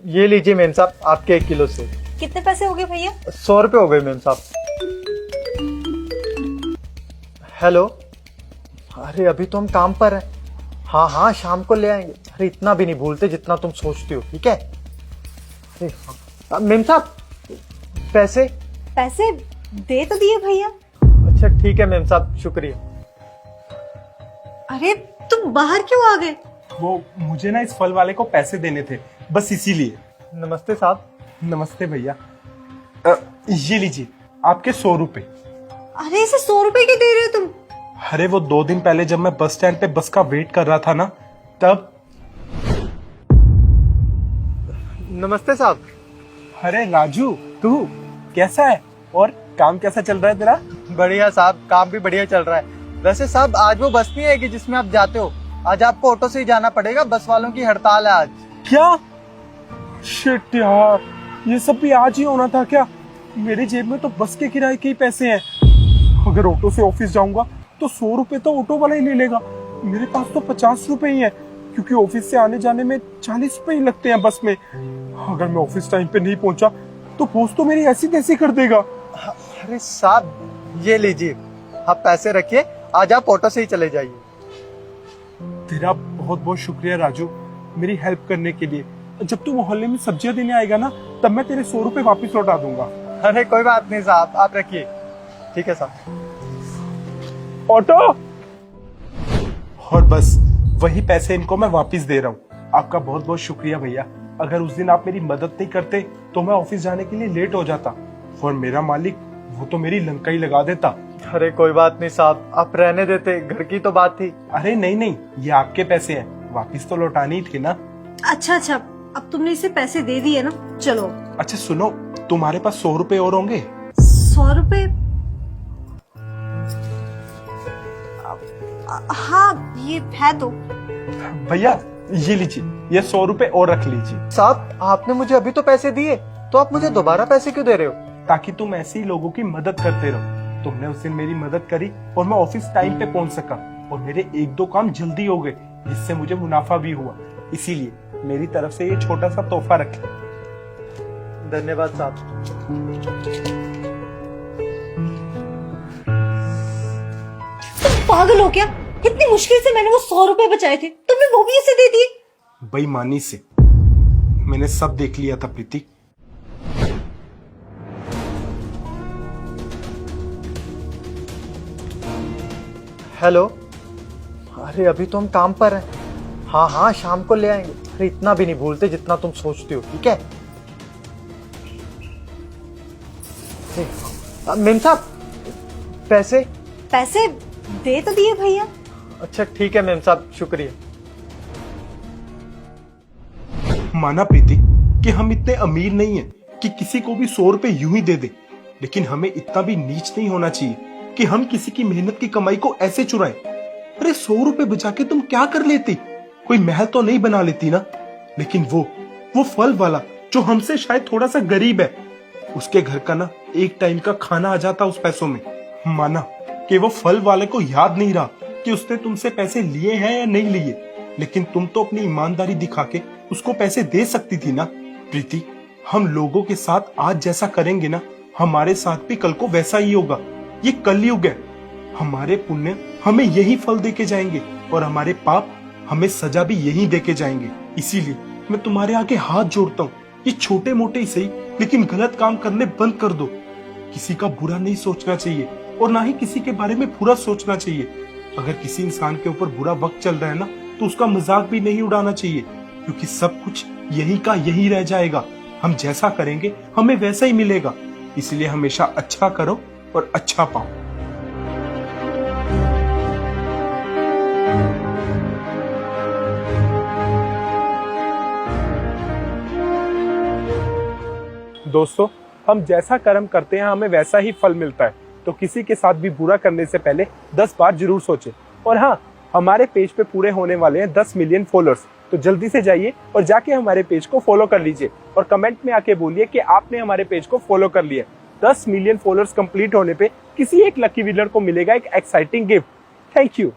ये लीजिए मेम साहब, आपके 1 किलो से। कितने पैसे हो गए भैया? 100 रुपये हो गए मेम साहब। हेलो, अरे अभी तो हम काम पर हैं। हाँ हाँ, शाम को ले आएंगे। अरे इतना भी नहीं भूलते जितना तुम सोचती हो, ठीक है? अरे हाँ मेम साहब, पैसे? पैसे दे तो दिए भैया। अच्छा ठीक है मेम साहब, शुक्रिया। अरे तुम बाहर क्यों आ गए? वो मुझे ना इस फल वाले को पैसे देने थे, बस इसीलिए। नमस्ते साहब। नमस्ते भैया। ये लीजिए आपके 100 रुपए। अरे इसे 100 रुपए के दे रहे हो तुम? अरे वो 2 दिन पहले जब मैं बस स्टैंड पे बस का वेट कर रहा था ना, तब। नमस्ते साहब। अरे राजू, तू कैसा है और काम कैसा चल रहा है तेरा? बढ़िया साहब, काम भी बढ़िया चल रहा है। वैसे साहब आज वो बस नहीं आएगी जिसमें आप जाते हो, आज आपको ऑटो से ही जाना पड़ेगा, बस वालों की हड़ताल है आज। क्या? शिट यार, ये सब भी आज ही होना था क्या? मेरी जेब में तो बस के किराए के ही पैसे हैं। अगर ऑटो से ऑफिस जाऊंगा तो 100 रुपए तो ऑटो वाला ही ले लेगा। मेरे पास तो 50 रुपए ही है, क्योंकि ऑफिस से आने जाने में 40 रुपए ही लगते हैं बस में। अगर मैं ऑफिस टाइम पे नहीं पहुंचा तो बॉस तो मेरी ऐसी तैसी कर देगा। अरे साहब ये लीजिए, आप पैसे रखिए, आज आप ऑटो से ही चले जाइए। तेरा बहुत बहुत शुक्रिया राजू, मेरी हेल्प करने के लिए। जब तू मोहल्ले में सब्जियां देने आएगा ना, तब मैं तेरे 100 रुपए वापिस लौटा दूंगा। अरे कोई बात नहीं साहब, आप रखिए। ठीक है साहब। ऑटो। और बस वही पैसे इनको मैं वापस दे रहा हूँ। आपका बहुत बहुत शुक्रिया भैया। अगर उस दिन आप मेरी मदद नहीं करते तो मैं ऑफिस जाने के लिए लेट हो जाता, और मेरा मालिक वो तो मेरी लंका ही लगा देता। अरे कोई बात नहीं साहब, आप रहने देते, घर की तो बात थी। अरे नहीं नहीं, ये आपके पैसे हैं, वापिस तो लौटाने ही थे ना। अच्छा अच्छा, अब तुमने इसे पैसे दे दिए ना, चलो। अच्छा सुनो, तुम्हारे पास 100 रुपए और होंगे? 100 रुपए? हाँ ये है तो। भैया ये लीजिए, ये 100 रुपए और रख लीजिए। साहब आपने मुझे अभी तो पैसे दिए, तो आप मुझे दोबारा पैसे क्यों दे रहे हो? ताकि तुम ऐसे ही लोगों की मदद करते रहो। तुमने उस दिन मेरी मदद करी और मैं ऑफिस टाइम पे पहुंच सका, और मेरे 1-2 काम जल्दी हो गए, जिससे मुझे मुनाफा भी हुआ। इसीलिए मेरी तरफ से ये छोटा सा तोहफा रखें। धन्यवाद साहब। तुम पागल हो क्या? इतनी मुश्किल से मैंने वो 100 रुपए बचाए थे, तुमने वो भी उसे दे दिए? बेईमानी से मैंने सब देख लिया था प्रीति। हेलो, अरे अभी तो हम काम पर हैं। हाँ हाँ, शाम को ले आएंगे। अरे इतना भी नहीं भूलते जितना तुम सोचती हो, ठीक है? मेम साहब, पैसे? पैसे दे तो दिए भैया। अच्छा ठीक है मेम साहब, शुक्रिया। माना प्रीति कि हम इतने अमीर नहीं हैं कि किसी को भी 100 रुपए यूं ही दे दे, लेकिन हमें इतना भी नीच नहीं होना चाहिए कि हम किसी की मेहनत की कमाई को ऐसे चुराएं। अरे 100 रुपए बचा के तुम क्या कर लेती? कोई महल तो नहीं बना लेती ना। लेकिन वो फल वाला जो हमसे शायद थोड़ा सा गरीब है, उसके घर का ना एक टाइम का खाना आ जाता उस पैसों में। माना कि वो फल वाले को याद नहीं रहा कि उसने तुमसे पैसे लिए हैं या नहीं लिए, लेकिन तुम तो अपनी ईमानदारी दिखा के उसको पैसे दे सकती थी ना। प्रीति, हम लोगों के साथ आज जैसा करेंगे ना, हमारे साथ भी कल को वैसा ही होगा। ये कलयुग है। हमारे पुण्य हमें यही फल देके जाएंगे, और हमारे पाप हमें सजा भी यही देके जाएंगे। इसीलिए मैं तुम्हारे आगे हाथ जोड़ता हूँ, ये छोटे मोटे ही सही, लेकिन गलत काम करने बंद कर दो। किसी का बुरा नहीं सोचना चाहिए, और ना ही किसी के बारे में बुरा सोचना चाहिए। अगर किसी इंसान के ऊपर बुरा वक्त चल रहा है ना, तो उसका मजाक भी नहीं उड़ाना चाहिए, क्योंकि सब कुछ यही का यही रह जाएगा। हम जैसा करेंगे हमें वैसा ही मिलेगा। इसलिए हमेशा अच्छा करो और अच्छा पाओ। दोस्तों, हम जैसा कर्म करते हैं हमें वैसा ही फल मिलता है, तो किसी के साथ भी बुरा करने से पहले 10 बार जरूर सोचें। और हाँ, हमारे पेज पे पूरे होने वाले हैं 10 मिलियन फॉलोअर्स, तो जल्दी से जाइए और जाके हमारे पेज को फॉलो कर लीजिए, और कमेंट में आके बोलिए कि आपने हमारे पेज को फॉलो कर लिया। 10 मिलियन फॉलोअर्स कंप्लीट होने पे किसी एक लकी विनर को मिलेगा एक एक्साइटिंग गिफ्ट। Thank you.